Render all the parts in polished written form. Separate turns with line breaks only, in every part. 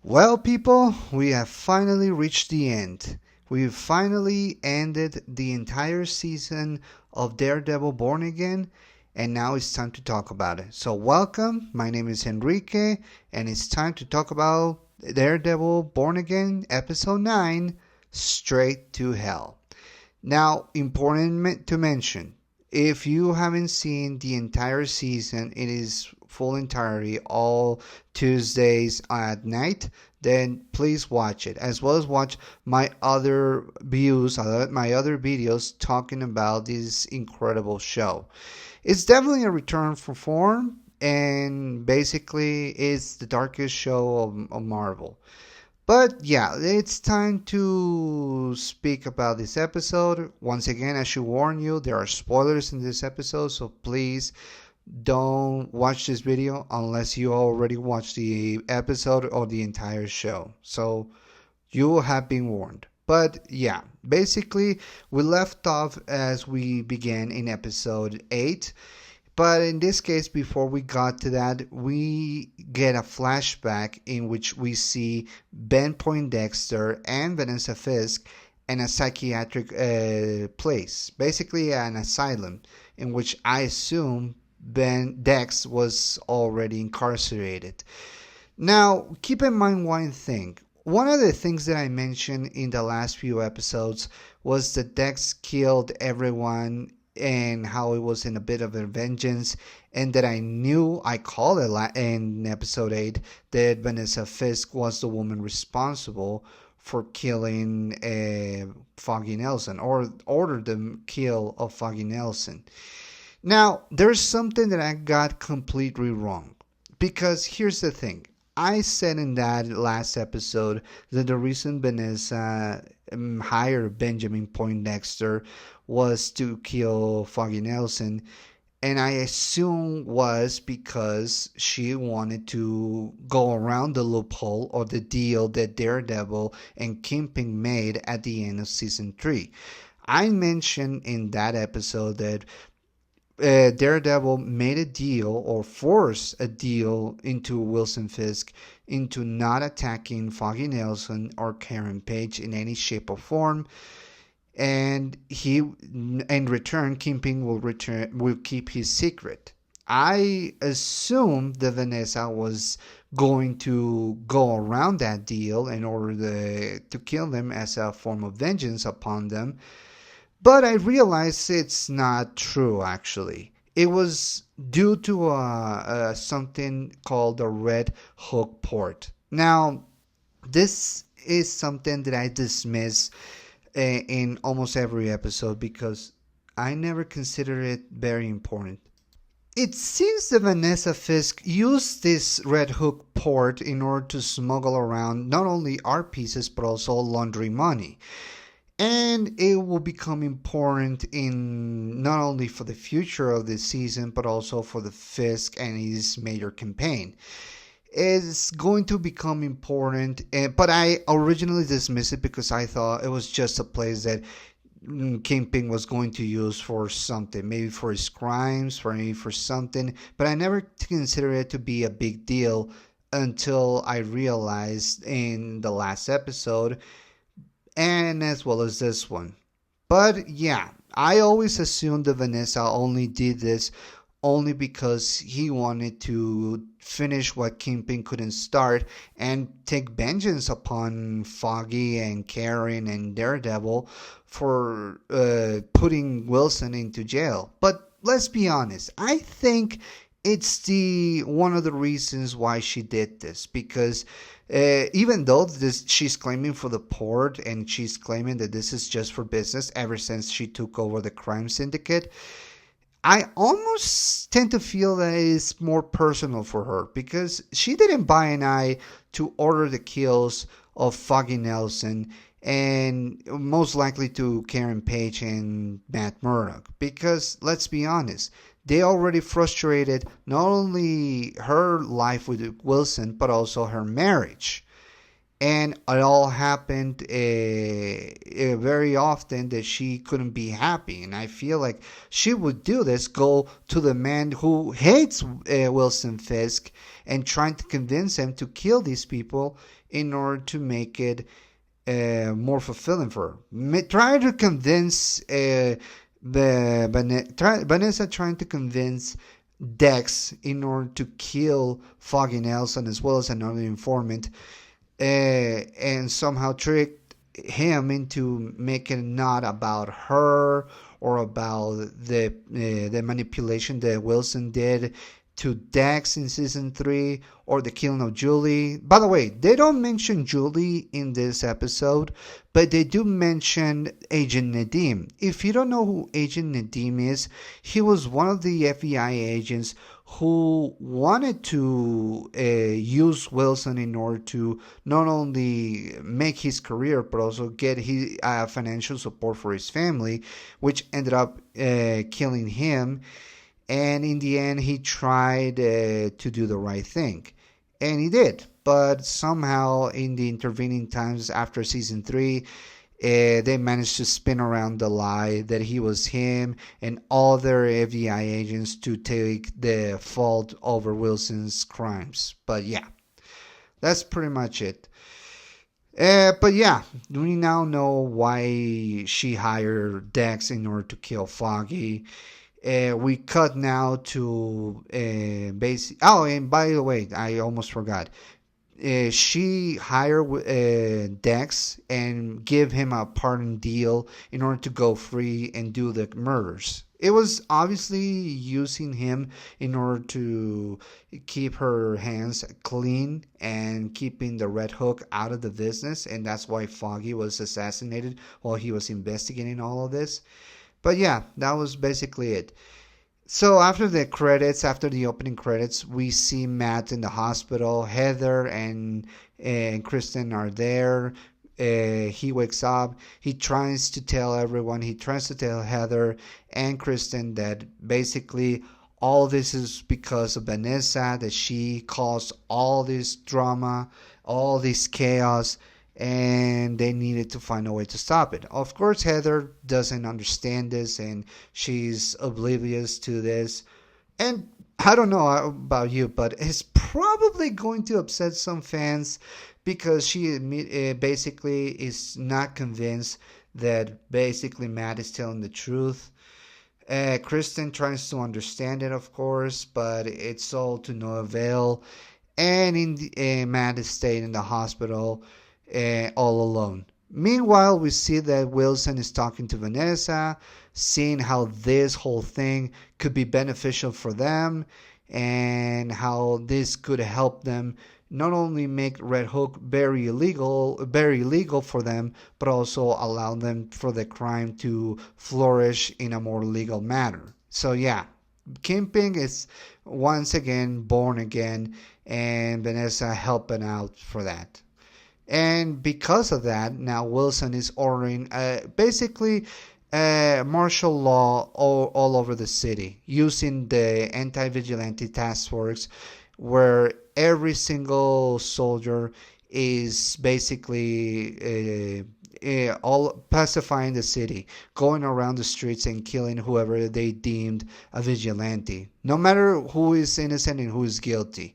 Well, people, we have finally reached the end. We've finally ended the entire season of Daredevil Born Again, and now it's time to talk about it. So, welcome. My name is Enrique, and it's time to talk about Daredevil Born Again, Episode 9 Straight to Hell. Now, important to mention, if you haven't seen the entire season, it is full entirety all Tuesdays at night, then please watch it, as well as watch my other views, my other videos talking about this incredible show. It's definitely a return for form, and basically it's the darkest show of Marvel. But yeah, it's time to speak about this episode. Once again, I should warn you, there are spoilers in this episode, so please don't watch this video unless you already watched the episode or the entire show. So you have been warned. But yeah, basically, we left off as we began in episode 8. But in this case, before we got to that, we get a flashback in which we see Ben Poindexter and Vanessa Fisk in a psychiatric place, basically an asylum, in which I assume Ben Dex was already incarcerated. Now, keep in mind one thing. One of the things that I mentioned in the last few episodes was that Dex killed everyone and how it was in a bit of a vengeance, and that I called it in episode 8 that Vanessa Fisk was the woman responsible for killing Foggy Nelson, or ordered the kill of Foggy Nelson. Now, there's something that I got completely wrong, because here's the thing. I said in that last episode that the reason Vanessa hired Benjamin Poindexter was to kill Foggy Nelson, and I assume was because she wanted to go around the loophole or the deal that Daredevil and Kingpin made at the end of season 3. I mentioned in that episode that Daredevil made a deal or forced a deal into Wilson Fisk into not attacking Foggy Nelson or Karen Page in any shape or form, and he, in return, Kingpin will keep his secret. I assumed that Vanessa was going to go around that deal in order to kill them as a form of vengeance upon them. But I realized it's not true, actually. It was due to something called the Red Hook port. Now, this is something that I dismiss in almost every episode because I never consider it very important. It seems that Vanessa Fisk used this Red Hook port in order to smuggle around not only art pieces but also laundry money. And it will become important in not only for the future of this season, but also for the Fisk and his major campaign. It's going to become important, but I originally dismissed it because I thought it was just a place that Kingpin was going to use for something, maybe for his crimes, maybe for something, but I never considered it to be a big deal until I realized in the last episode, and as well as this one. But yeah, I always assumed that Vanessa only did this only because he wanted to finish what Kingpin couldn't start and take vengeance upon Foggy and Karen and Daredevil for putting Wilson into jail. But let's be honest, I think it's one of the reasons why she did this, because even though she's claiming for the port and she's claiming that this is just for business ever since she took over the crime syndicate, I almost tend to feel that it's more personal for her because she didn't buy an eye to order the kills of Foggy Nelson and most likely to Karen Page and Matt Murdock, because let's be honest, they already frustrated not only her life with Wilson but also her marriage. And it all happened very often that she couldn't be happy. And I feel like she would do this, go to the man who hates Wilson Fisk and trying to convince him to kill these people in order to make it more fulfilling for her. Try to convince Vanessa trying to convince Dex in order to kill Foggy Nelson as well as another informant, and somehow tricked him into making it not about her or about the manipulation that Wilson did to Dex in season 3 or the killing of Julie. By the way, they don't mention Julie in this episode, but they do mention Agent Nadim. If you don't know who Agent Nadim is, he was one of the FBI agents who wanted to use Wilson in order to not only make his career but also get his financial support for his family, which ended up killing him. And in the end, he tried to do the right thing. And he did. But somehow, in the intervening times after season 3, they managed to spin around the lie that he was him and other FBI agents to take the fault over Wilson's crimes. But yeah, that's pretty much it. But yeah, we now know why she hired Dex in order to kill Foggy. We cut now to basic. Oh, and by the way, I almost forgot. She hired Dex and give him a pardon deal in order to go free and do the murders. It was obviously using him in order to keep her hands clean and keeping the Red Hook out of the business, and that's why Foggy was assassinated while he was investigating all of this. But yeah, that was basically it. So after the opening credits, we see Matt in the hospital. Heather and Kristen are there. He wakes up. He tries to tell everyone. He tries to tell Heather and Kristen that basically all this is because of Vanessa, that she caused all this drama, all this chaos, and they needed to find a way to stop it. Of course, Heather doesn't understand this and she's oblivious to this. And I don't know about you, but it's probably going to upset some fans because she basically is not convinced that basically Matt is telling the truth. Kristen tries to understand it, of course, but it's all to no avail. And Matt is staying in the hospital all alone. Meanwhile, we see that Wilson is talking to Vanessa, seeing how this whole thing could be beneficial for them and how this could help them not only make Red Hook very legal for them, but also allow them for the crime to flourish in a more legal manner. So yeah, Kingpin is once again born again, and Vanessa helping out for that. And because of that, now Wilson is ordering basically martial law all over the city using the anti-vigilante task force, where every single soldier is basically all pacifying the city, going around the streets and killing whoever they deemed a vigilante, no matter who is innocent and who is guilty.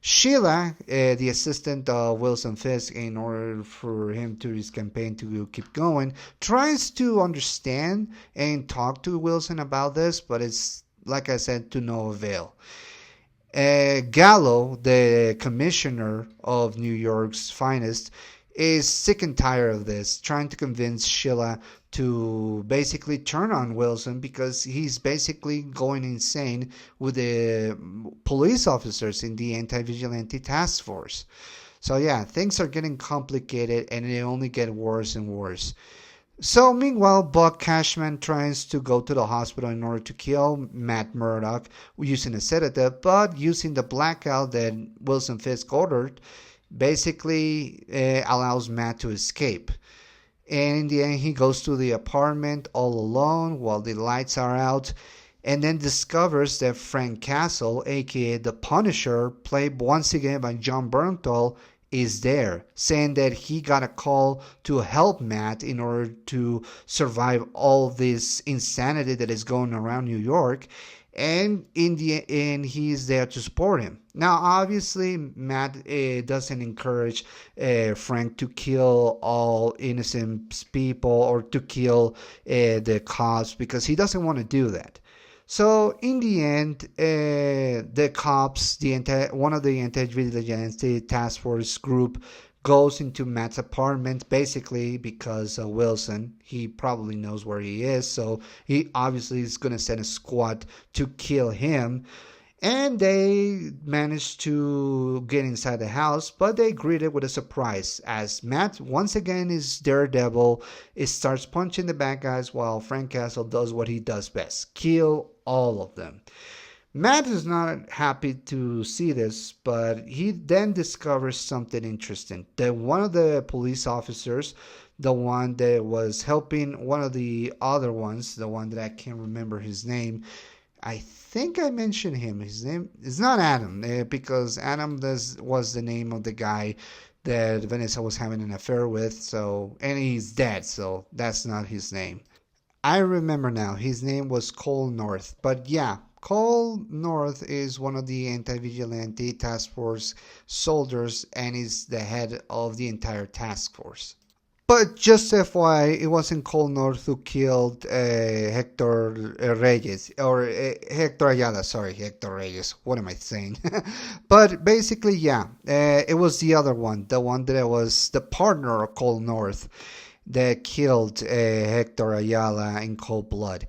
Sheila, the assistant of Wilson Fisk, in order for him to his campaign to keep going, tries to understand and talk to Wilson about this, but it's, like I said, to no avail. Gallo, the commissioner of New York's finest, is sick and tired of this, trying to convince Sheila to basically turn on Wilson because he's basically going insane with the police officers in the anti-vigilante task force. So yeah, things are getting complicated and they only get worse and worse. So meanwhile, Buck Cashman tries to go to the hospital in order to kill Matt Murdock using a sedative, but using the blackout that Wilson Fisk ordered basically allows Matt to escape. And in the end, he goes to the apartment all alone while the lights are out, and then discovers that Frank Castle, aka the Punisher, played once again by John Bernthal, is there, saying that he got a call to help Matt in order to survive all this insanity that is going around New York. And in the end, he's there to support him. Now, obviously, Matt doesn't encourage Frank to kill all innocent people or to kill the cops because he doesn't want to do that. So in the end, the cops, one of the anti-vigilante task force group, goes into Matt's apartment basically because Wilson, he probably knows where he is, so he obviously is going to send a squad to kill him. And they manage to get inside the house, but they greet it with a surprise as Matt once again is Daredevil. It starts punching the bad guys while Frank Castle does what he does best: kill all of them. Matt is not happy to see this, but he then discovers something interesting. That one of the police officers, the one that was helping one of the other ones, the one that I can't remember his name, I think I mentioned him. His name is not Adam, because Adam was the name of the guy that Vanessa was having an affair with. So, and he's dead, so that's not his name. I remember now. His name was Cole North. But yeah, Cole North is one of the anti-vigilante task force soldiers and is the head of the entire task force. But just FYI, it wasn't Cole North who killed Hector Reyes, or Hector Ayala, sorry, Hector Reyes. What am I saying? But basically, yeah, it was the other one, the one that was the partner of Cole North that killed Hector Ayala in cold blood.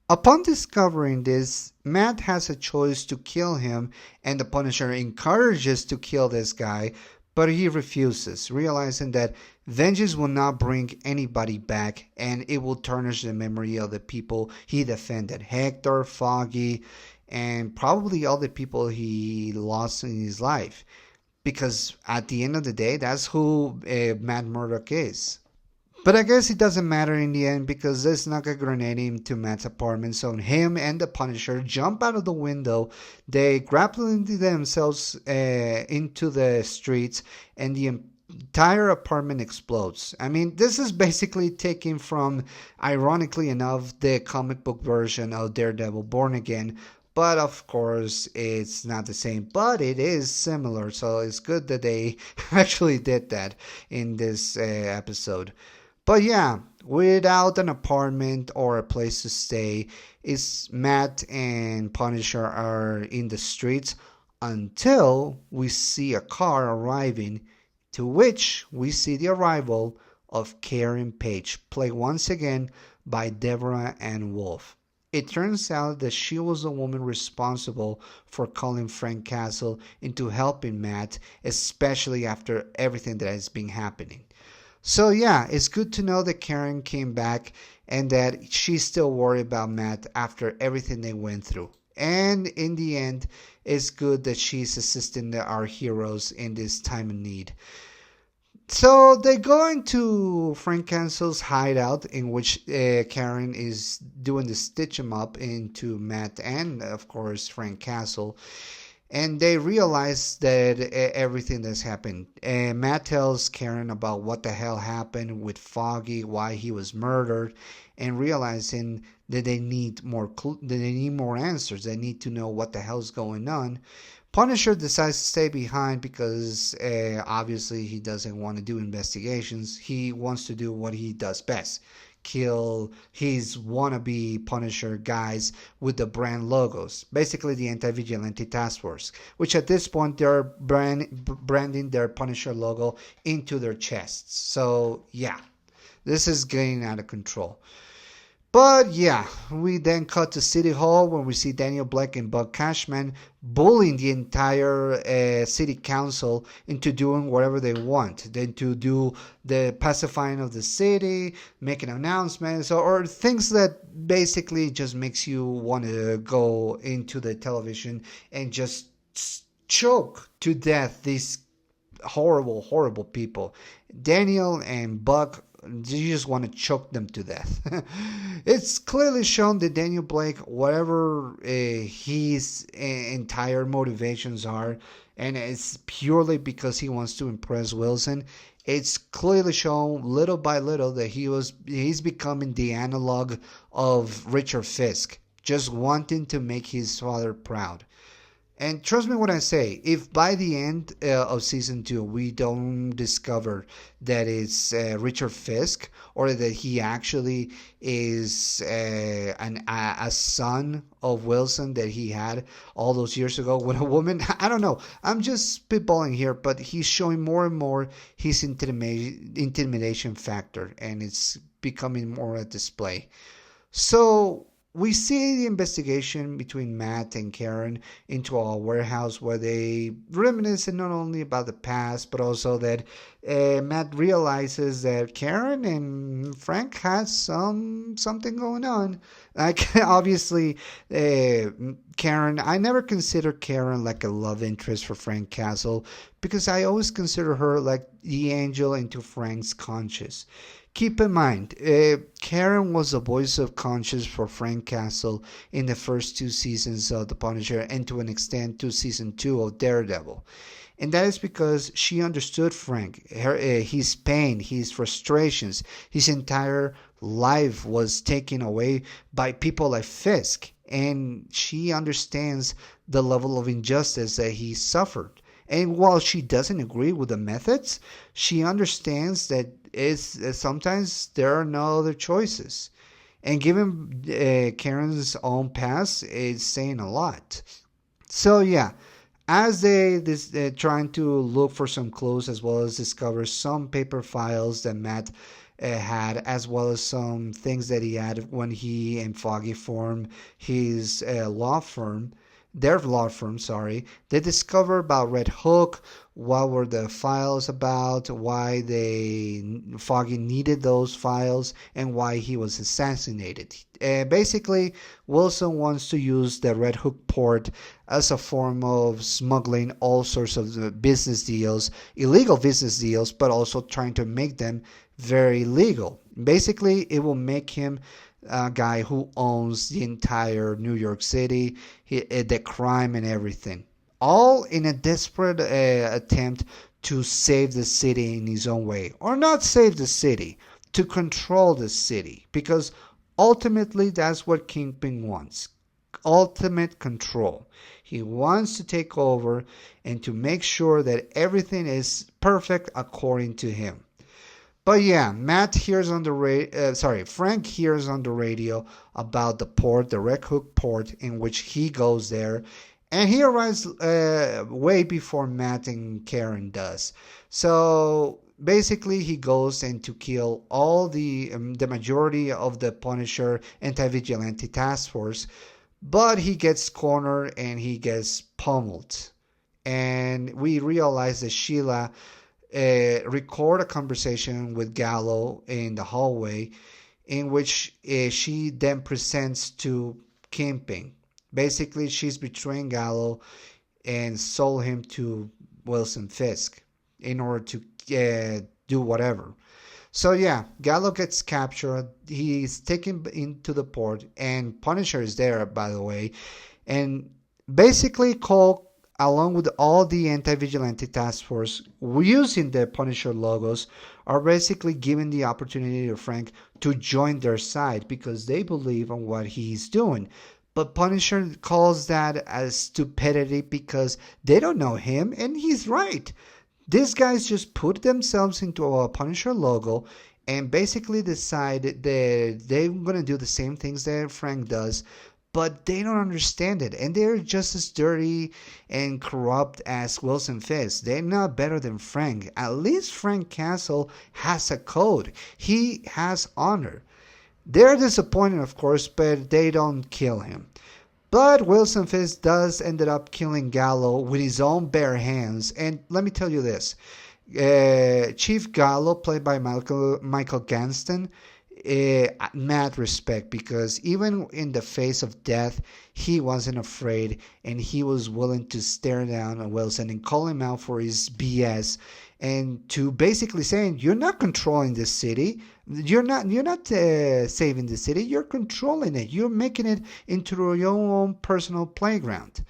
Upon discovering this, Matt has a choice to kill him, and the Punisher encourages to kill this guy, but he refuses, realizing that vengeance will not bring anybody back and it will tarnish the memory of the people he defended: Hector, Foggy, and probably all the people he lost in his life. Because at the end of the day, that's who Matt Murdock is. But I guess it doesn't matter in the end because they snuck a grenade into Matt's apartment. So him and the Punisher jump out of the window. They grapple into themselves into the streets, and the entire apartment explodes. I mean, this is basically taken from, ironically enough, the comic book version of Daredevil Born Again. But of course, it's not the same, but it is similar. So it's good that they actually did that in this episode. But yeah, without an apartment or a place to stay, it's Matt and Punisher are in the streets until we see a car arriving, to which we see the arrival of Karen Page, played once again by Deborah Ann Wolf. It turns out that she was the woman responsible for calling Frank Castle into helping Matt, especially after everything that has been happening. So yeah, it's good to know that Karen came back and that she's still worried about Matt after everything they went through. And in the end, it's good that she's assisting our heroes in this time of need. So they go into Frank Castle's hideout, in which Karen is doing the stitch him up into Matt and, of course, Frank Castle. And they realize that everything that's happened. Matt tells Karen about what the hell happened with Foggy, why he was murdered, and realizing that they need more answers. They need to know what the hell's going on. Punisher decides to stay behind because obviously he doesn't want to do investigations. He wants to do what he does best: kill his wannabe Punisher guys with the brand logos, basically the anti-vigilante task force, which at this point they're branding their Punisher logo into their chests. So yeah, this is getting out of control. But yeah, we then cut to City Hall when we see Daniel Blake and Buck Cashman bullying the entire city council into doing whatever they want. Then to do the pacifying of the city, making announcements, or things that basically just makes you want to go into the television and just choke to death these horrible, horrible people. Daniel and Buck you just want to choke them to death. It's clearly shown that Daniel Blake, whatever his entire motivations are, and it's purely because he wants to impress Wilson. It's clearly shown little by little that he's becoming the analog of Richard Fisk, just wanting to make his father proud. And trust me when I say, if by the end of season 2 we don't discover that it's Richard Fisk, or that he actually is a son of Wilson that he had all those years ago with a woman, I don't know. I'm just spitballing here, but he's showing more and more his intimidation factor, and it's becoming more a display. So we see the investigation between Matt and Karen into a warehouse where they reminisce not only about the past, but also that Matt realizes that Karen and Frank has something going on. Like, obviously, Karen, I never consider Karen like a love interest for Frank Castle, because I always consider her like the angel into Frank's conscience. Keep in mind, Karen was the voice of conscience for Frank Castle in the first 2 seasons of The Punisher, and to an extent to season 2 of Daredevil. And that is because she understood Frank, his pain, his frustrations. His entire life was taken away by people like Fisk, and she understands the level of injustice that he suffered. And while she doesn't agree with the methods, she understands that sometimes there are no other choices. And given Karen's own past, it's saying a lot. So yeah, as they're trying to look for some clues, as well as discover some paper files that Matt had, as well as some things that he had when he and Foggy formed his their law firm, sorry. They discover about Red Hook, what were the files about, why Foggy needed those files, and why he was assassinated. Basically, Wilson wants to use the Red Hook port as a form of smuggling all sorts of business deals, illegal business deals, but also trying to make them very legal. Basically, it will make him a guy who owns the entire New York City, the crime and everything. All in a desperate attempt to save the city in his own way. Or not save the city, to control the city. Because ultimately that's what Kingpin wants. Ultimate control. He wants to take over and to make sure that everything is perfect according to him. But yeah, Frank hears on the radio about the port, the Red Hook port, in which he goes there, and he arrives way before Matt and Karen does. So basically, he goes and to kill all the majority of the Punisher anti-vigilante task force, but he gets cornered and he gets pummeled, and we realize that Sheila record a conversation with Gallo in the hallway, in which she then presents to Kingpin. Basically, she's betraying Gallo and sold him to Wilson Fisk in order to do whatever. So yeah, Gallo gets captured. He's taken into the port, and Punisher is there, by the way, and basically Cole, along with all the anti-vigilante task force using the Punisher logos, are basically given the opportunity to Frank to join their side because they believe in what he's doing. But Punisher calls that as stupidity because they don't know him, and he's right. These guys just put themselves into a Punisher logo and basically decide that they're going to do the same things that Frank does, but they don't understand it, and they're just as dirty and corrupt as Wilson Fisk. They're not better than Frank. At least Frank Castle has a code. He has honor. They're disappointed, of course, but they don't kill him. But Wilson Fisk does ended up killing Gallo with his own bare hands, and let me tell you this. Chief Gallo, played by Michael Ganston, mad respect, because even in the face of death, he wasn't afraid, and he was willing to stare down at Wilson and call him out for his BS, and to basically saying, "You're not controlling this city. You're not saving the city. You're controlling it. You're making it into your own personal playground."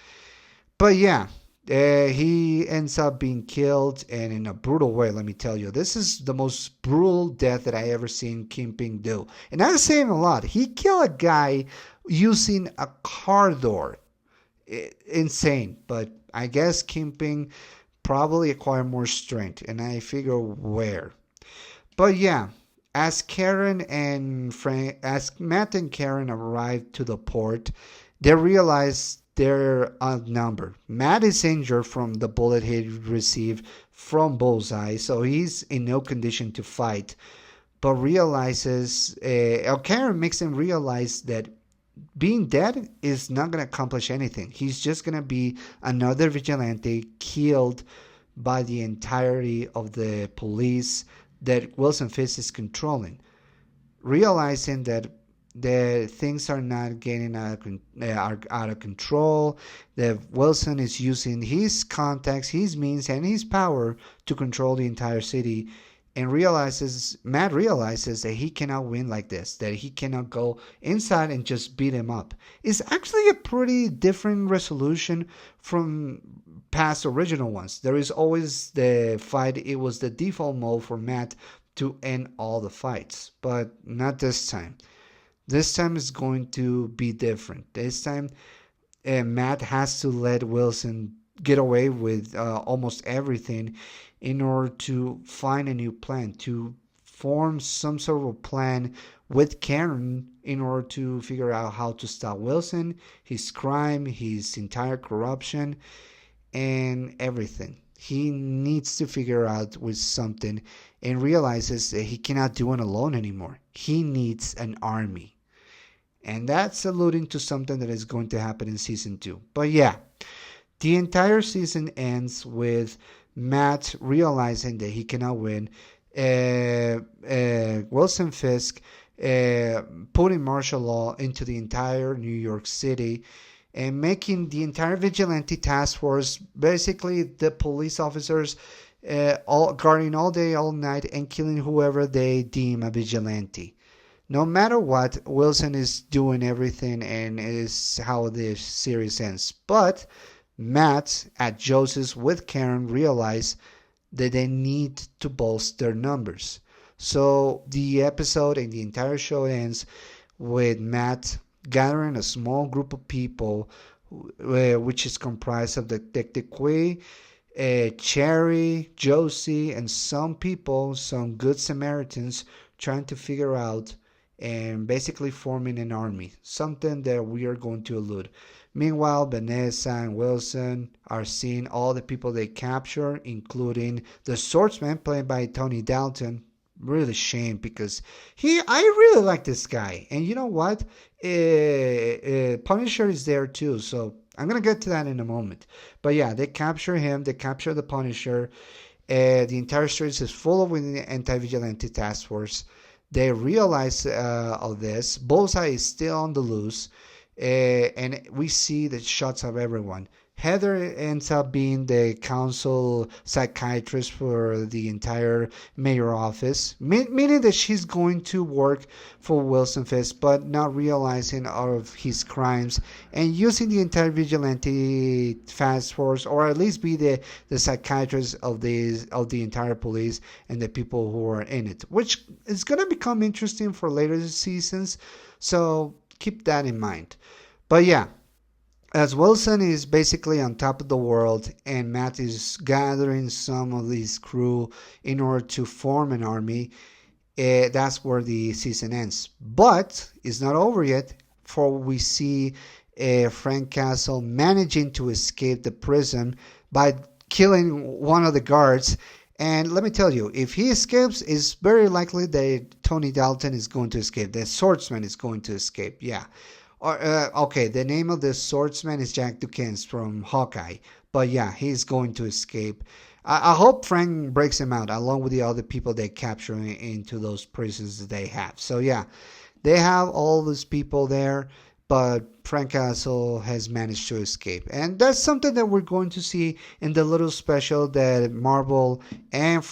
But yeah, he ends up being killed, and in a brutal way. Let me tell you, this is the most brutal death that I ever seen Kingpin do, and I'm saying a lot. He killed a guy using a car door. Insane, but I guess Kingpin probably acquired more strength, and I figure where. But yeah, as Matt and Karen arrive to the port, they realize they're outnumbered. Matt is injured from the bullet he received from Bullseye, so he's in no condition to fight. But Karen makes him realize that being dead is not going to accomplish anything. He's just going to be another vigilante killed by the entirety of the police that Wilson Fisk is controlling. Realizing that the things are not getting out of control, that Wilson is using his contacts, his means, and his power to control the entire city, and Matt realizes that he cannot win like this, that he cannot go inside and just beat him up. It's actually a pretty different resolution from past original ones. There is always the fight. It was the default mode for Matt to end all the fights, but not this time. This time is going to be different. This time, Matt has to let Wilson get away with almost everything in order to find a new plan, to form some sort of a plan with Karen in order to figure out how to stop Wilson, his crime, his entire corruption, and everything. He needs to figure out with something, and realizes that he cannot do it alone anymore. He needs an army. And that's alluding to something that is going to happen in season 2. But yeah, the entire season ends with Matt realizing that he cannot win, Wilson Fisk putting martial law into the entire New York City, and making the entire vigilante task force basically the police officers all guarding all day, all night, and killing whoever they deem a vigilante. No matter what, Wilson is doing everything, and is how this series ends. But Matt at Joseph's with Karen realize that they need to bolster their numbers. So the episode and the entire show ends with Matt gathering a small group of people, which is comprised of Detective Quay, Cherry, Josie, and some people, some good Samaritans, trying to figure out and basically forming an army, something that we are going to allude. Meanwhile, Vanessa and Wilson are seeing all the people they capture, including the swordsman played by Tony Dalton. Really shame, because I really like this guy, and you know what? Punisher is there too, so I'm gonna get to that in a moment. But yeah, they capture him. They capture the Punisher. The entire street is full of the anti-vigilante task force. They realize of this. Bullseye is still on the loose, and we see the shots of everyone. Heather ends up being the council psychiatrist for the entire mayor office, meaning that she's going to work for Wilson Fisk, but not realizing of his crimes, and using the entire vigilante task force, or at least be the psychiatrist of the entire police and the people who are in it, which is going to become interesting for later seasons. So keep that in mind. But yeah, as Wilson is basically on top of the world, and Matt is gathering some of his crew in order to form an army, that's where the season ends. But it's not over yet, for we see Frank Castle managing to escape the prison by killing one of the guards. And let me tell you, if he escapes, it's very likely that Tony Dalton is going to escape. The swordsman is going to escape, yeah. Or okay, the name of the swordsman is Jack Dukens from Hawkeye. But yeah, he's going to escape. I hope Frank breaks him out along with the other people they capture into those prisons that they have. So yeah, they have all these people there, but Frank Castle has managed to escape. And that's something that we're going to see in the little special that Marvel and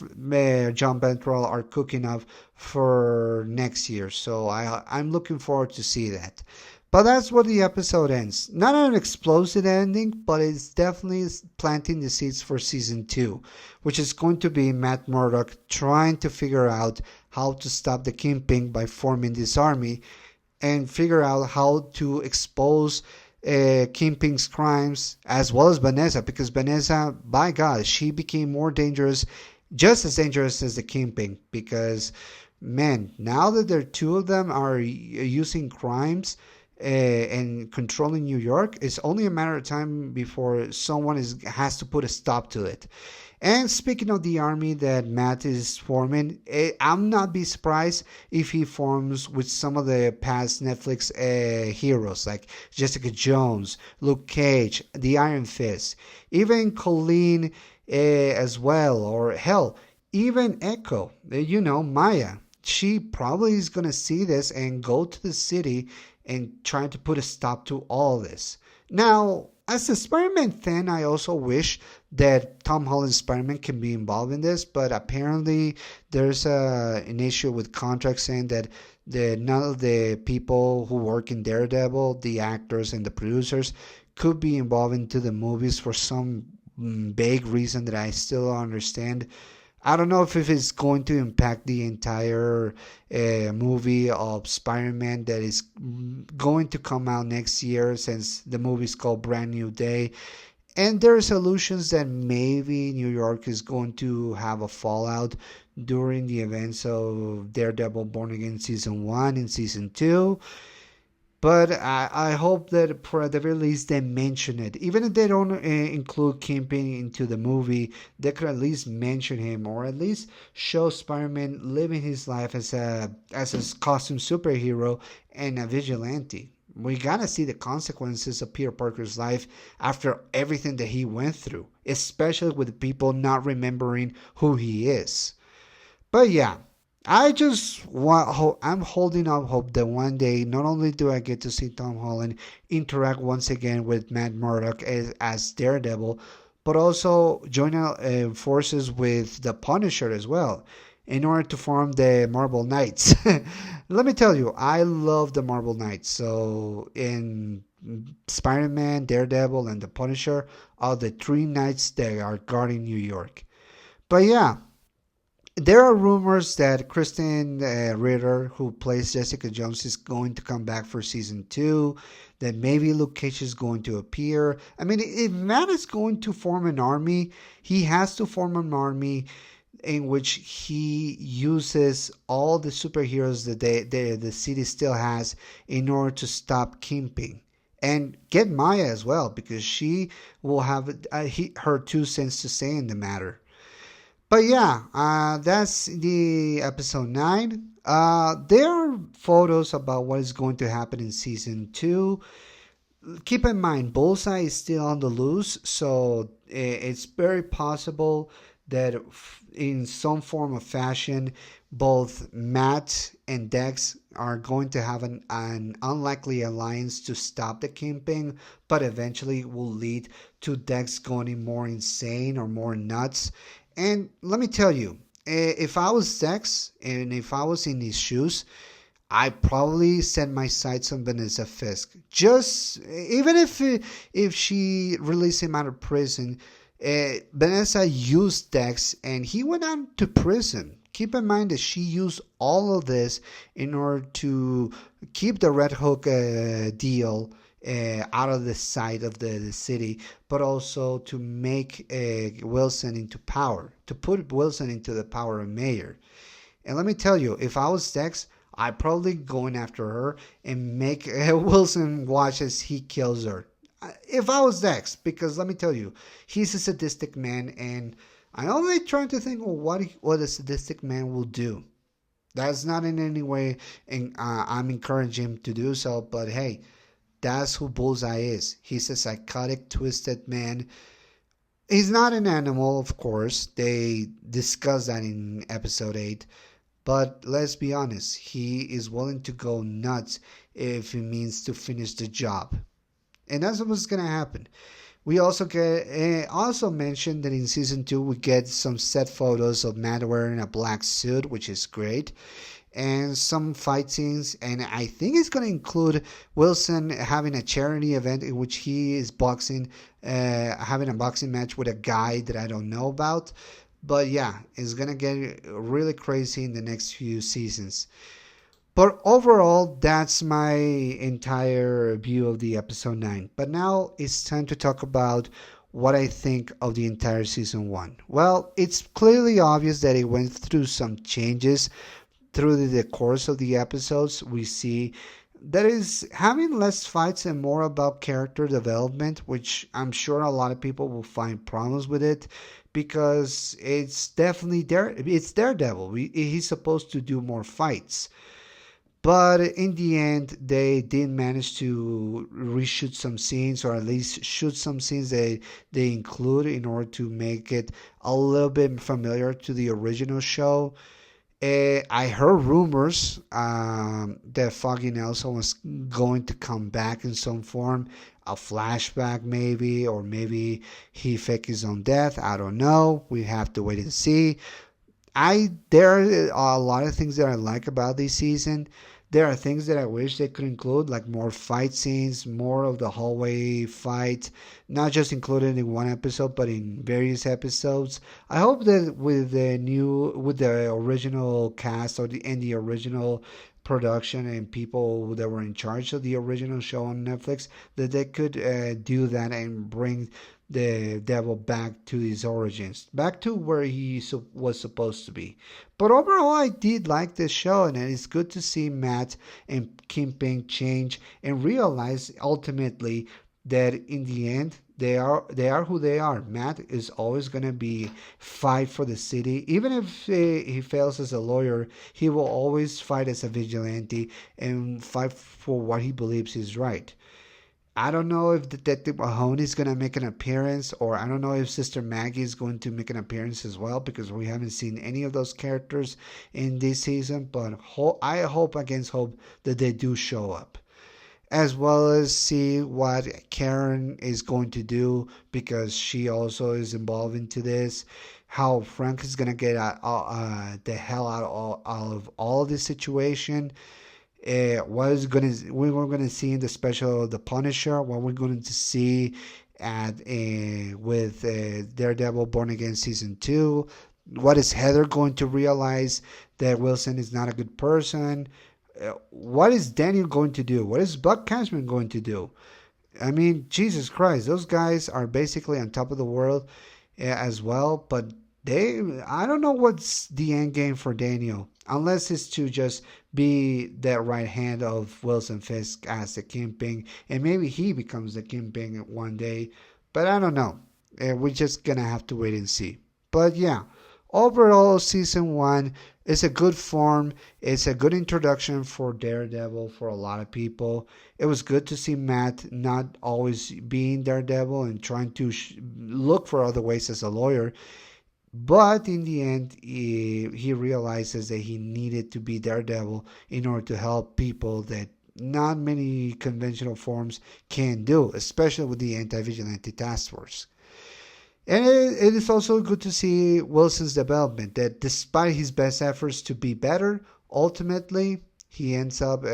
John Bentrell are cooking up for next year. So I'm looking forward to see that. But that's where the episode ends. Not an explosive ending, but it's definitely planting the seeds for season 2, which is going to be Matt Murdock trying to figure out how to stop the Kingpin by forming this army and figure out how to expose Kingpin's crimes as well as Vanessa, because Vanessa, by God, she became more dangerous, just as dangerous as the Kingpin, because man, now that the two of them are using crimes and controlling New York, it's only a matter of time before someone has to put a stop to it. And speaking of the army that Matt is forming, I'm not be surprised if he forms with some of the past Netflix heroes like Jessica Jones, Luke Cage, the Iron Fist, even Colleen as well, or hell, even Echo, Maya. She probably is going to see this and go to the city and try to put a stop to all this. Now, as a Spider-Man fan, I also wish that Tom Holland's Spider-Man can be involved in this, but apparently there's an issue with contracts saying that none of the people who work in Daredevil, the actors and the producers, could be involved into the movies for some vague reason that I still don't understand. I don't know if it's going to impact the entire movie of Spider-Man that is going to come out next year, since the movie is called Brand New Day. And there are solutions that maybe New York is going to have a fallout during the events of Daredevil Born Again Season 1 and Season 2. But I hope that for the very least they mention it. Even if they don't include Kingpin into the movie, they could at least mention him, or at least show Spider-Man living his life as a costume superhero and a vigilante. We gotta see the consequences of Peter Parker's life after everything that he went through, especially with people not remembering who he is. But yeah, I'm holding out hope that one day not only do I get to see Tom Holland interact once again with Matt Murdock as Daredevil, but also join forces with the Punisher as well, in order to form the Marvel Knights. Let me tell you, I love the Marvel Knights. So in Spider-Man, Daredevil, and the Punisher are the three knights that are guarding New York. But yeah, there are rumors that Kristen Ritter, who plays Jessica Jones, is going to come back for season 2. That maybe Luke Cage is going to appear. I mean, if Matt is going to form an army, he has to form an army in which he uses all the superheroes that the city still has in order to stop Kingpin. And get Maya as well, because she will have her 2 cents to say in the matter. But yeah, that's the episode 9. There are photos about what is going to happen in season 2. Keep in mind, Bullseye is still on the loose, so it's very possible that in some form of fashion, both Matt and Dex are going to have an unlikely alliance to stop the Kingpin, but eventually will lead to Dex going more insane or more nuts. And let me tell you, if I was Dex and if I was in his shoes, I probably set my sights on Vanessa Fisk. Just even if she released him out of prison, Vanessa used Dex and he went on to prison. Keep in mind that she used all of this in order to keep the Red Hook deal out of the sight of the city, but also to make Wilson into power, to put Wilson into the power of mayor. And let me tell you, if I was Dex, I'd probably going after her and make Wilson watch as he kills her. If I was Dex, because let me tell you, he's a sadistic man, and I'm only trying to think of what a sadistic man will do. That's not in any way, and I'm encouraging him to do so. But hey, That's who Bullseye is. He's a psychotic, twisted man. He's not an animal, of course. They discuss that in episode 8. But let's be honest, he is willing to go nuts if it means to finish the job. And that's what's going to happen. We also get also mentioned that in season 2 we get some set photos of Matt wearing a black suit, which is great, and some fight scenes. And I think it's going to include Wilson having a charity event in which he is boxing, having a boxing match with a guy that I don't know about. But yeah, it's going to get really crazy in the next few seasons. But overall, that's my entire view of the episode 9. But now it's time to talk about what I think of the entire season 1. Well, it's clearly obvious that it went through some changes through the course of the episodes. We see that is having less fights and more about character development, which I'm sure a lot of people will find problems with it because it's definitely it's Daredevil. He's supposed to do more fights. But in the end, they did manage to reshoot some scenes, or at least shoot some scenes they include in order to make it a little bit familiar to the original show. I heard rumors that Foggy Nelson was going to come back in some form, a flashback maybe, or maybe he faked his own death. I don't know. We have to wait and see. There are a lot of things that I like about this season. There are things that I wish they could include, like more fight scenes, more of the hallway fight, not just included in one episode, but in various episodes. I hope that with the original cast and the original production and people that were in charge of the original show on Netflix, that they could do that and bring the devil back to his origins, back to where he was supposed to be. But overall, I did like this show, and it's good to see Matt and Kingpin change and realize ultimately that in the end they are who they are. Matt is always going to be fight for the city, even if he fails as a lawyer. He will always fight as a vigilante and fight for what he believes is right. I don't know if Detective Mahoney is going to make an appearance, or I don't know if Sister Maggie is going to make an appearance as well, because we haven't seen any of those characters in this season. But I hope against hope that they do show up, as well as see what Karen is going to do, because she also is involved into this. How Frank is going to get the hell out of all this situation. We were gonna see in the special The Punisher, what we're going to see at with Daredevil Born Again season 2. What is Heather going to realize that Wilson is not a good person? What is Daniel going to do? What is Buck Cashman going to do? I mean, Jesus Christ, those guys are basically on top of the world as well, but I don't know what's the end game for Daniel, unless it's to just be that right hand of Wilson Fisk as the Kingpin, and maybe he becomes the Kingpin one day, but I don't know. We're just gonna have to wait and see. But yeah, overall, season 1 is a good form. It's a good introduction for Daredevil for a lot of people. It was good to see Matt not always being Daredevil and trying to look for other ways as a lawyer. But in the end, he realizes that he needed to be Daredevil in order to help people that not many conventional forms can do, especially with the anti-vigilante task force. And it is also good to see Wilson's development, that despite his best efforts to be better, ultimately he ends up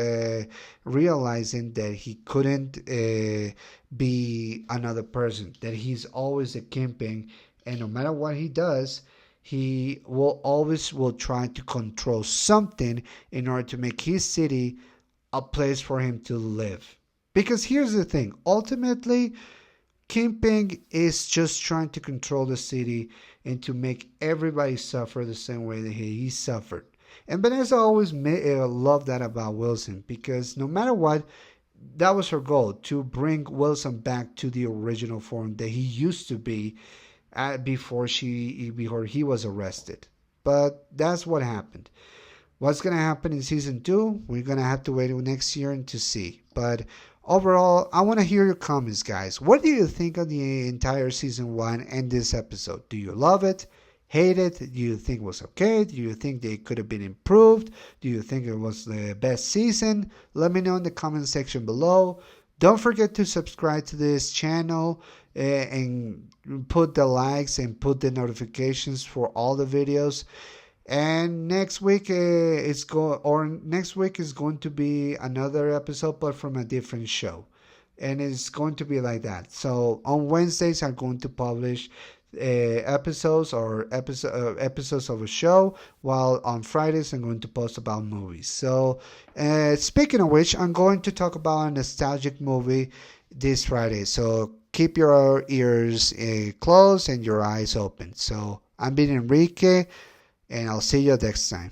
realizing that he couldn't be another person, that he's always a Kingpin. And no matter what he does, he will always try to control something in order to make his city a place for him to live. Because here's the thing, ultimately, Kingpin is just trying to control the city and to make everybody suffer the same way that he suffered. And Vanessa always loved that about Wilson, because no matter what, that was her goal, to bring Wilson back to the original form that he used to be before he was arrested. But that's what happened. What's going to happen in season 2? We're going to have to wait next year and to see. But overall, I want to hear your comments, guys. What do you think of the entire season 1 and this episode? Do you love it? Hate it? Do you think it was okay? Do you think they could have been improved? Do you think it was the best season? Let me know in the comment section below. Don't forget to subscribe to this channel and put the likes and put the notifications for all the videos. And next week next week is going to be another episode, but from a different show, and it's going to be like that. So on Wednesdays, I'm going to publish episodes episodes of a show, while on Fridays I'm going to post about movies. So speaking of which, I'm going to talk about a nostalgic movie this Friday. So keep your ears closed and your eyes open. So I'm being Enrique, and I'll see you next time.